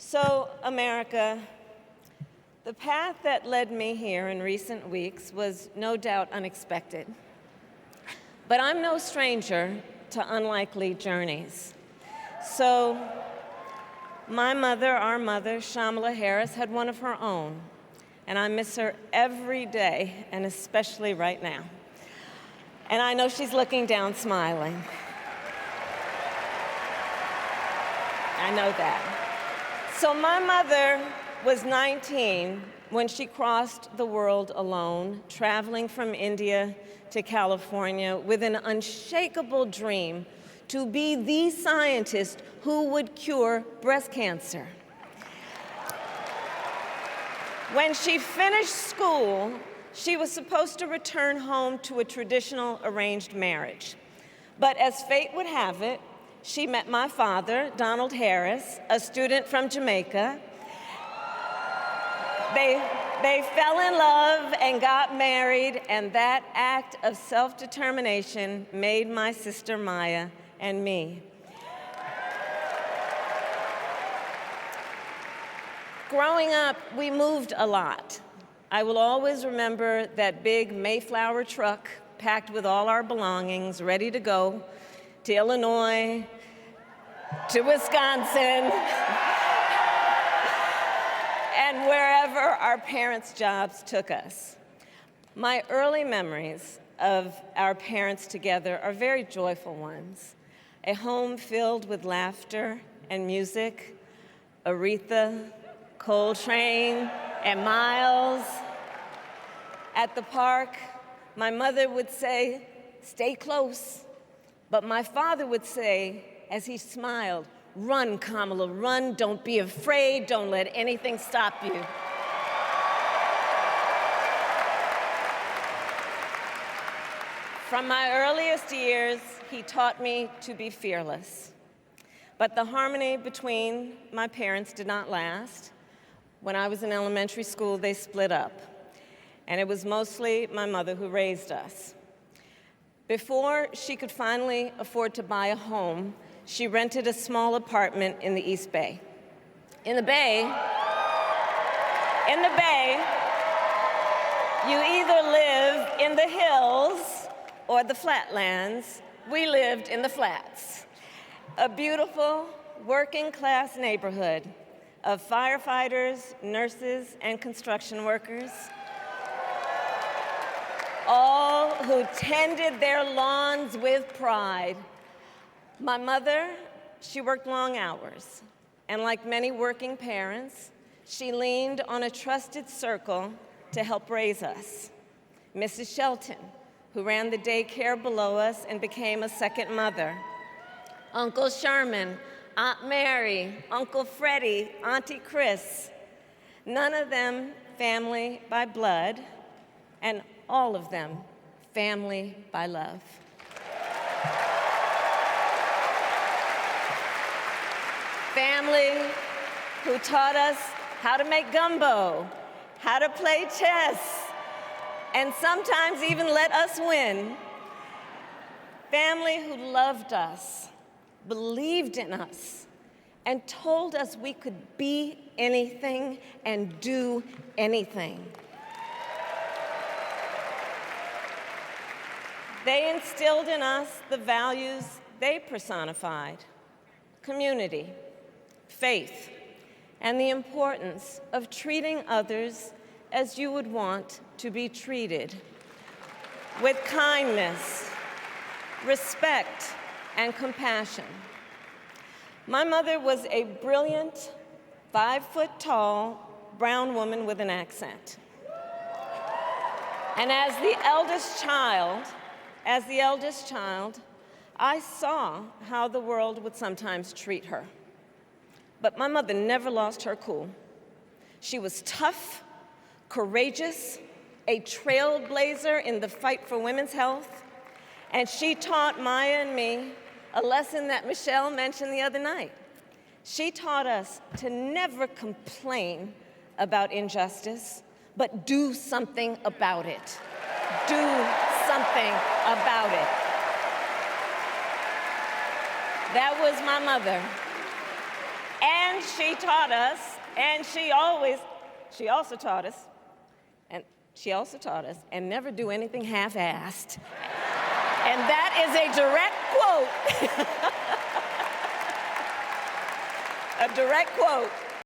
So, America, the path that led me here in recent weeks was no doubt unexpected. But I'm no stranger to unlikely journeys. So, my mother, our mother, Shamala Harris, had one of her own, and I miss her every day, and especially right now. And I know she's looking down smiling. I know that. So my mother was 19 when she crossed the world alone, traveling from India to California with an unshakable dream to be the scientist who would cure breast cancer. When she finished school, she was supposed to return home to a traditional arranged marriage. But as fate would have it, she met my father, Donald Harris, a student from Jamaica. They fell in love and got married, and that act of self-determination made my sister Maya and me. Growing up, we moved a lot. I will always remember that big Mayflower truck packed with all our belongings, ready to go to Illinois, to Wisconsin, and wherever our parents' jobs took us. My early memories of our parents together are very joyful ones. A home filled with laughter and music, Aretha, Coltrane, and Miles. At the park, my mother would say, "Stay close." But my father would say, as he smiled, "Run, Kamala, run. Don't be afraid. Don't let anything stop you." From my earliest years, he taught me to be fearless. But the harmony between my parents did not last. When I was in elementary school, they split up. And it was mostly my mother who raised us. Before she could finally afford to buy a home, she rented a small apartment in the East Bay. In the Bay, you either live in the hills or the flatlands. We lived in the flats. A beautiful working-class neighborhood of firefighters, nurses, and construction workers, all who tended their lawns with pride. My mother, she worked long hours, and like many working parents, she leaned on a trusted circle to help raise us. Mrs. Shelton, who ran the daycare below us and became a second mother. Uncle Sherman, Aunt Mary, Uncle Freddie, Auntie Chris. None of them family by blood, and all of them family by love. Family who taught us how to make gumbo, how to play chess, and sometimes even let us win. Family who loved us, believed in us, and told us we could be anything and do anything. They instilled in us the values they personified: community, faith, and the importance of treating others as you would want to be treated, with kindness, respect, and compassion. My mother was a brilliant, 5-foot-tall brown woman with an accent. And as the eldest child, I saw how the world would sometimes treat her. But my mother never lost her cool. She was tough, courageous, a trailblazer in the fight for women's health, and she taught Maya and me a lesson that Michelle mentioned the other night. She taught us to never complain about injustice, but do something about it. Do something about it. That was my mother. And And she taught us, and she also taught us, and never do anything half-assed. And that is a direct quote. A direct quote.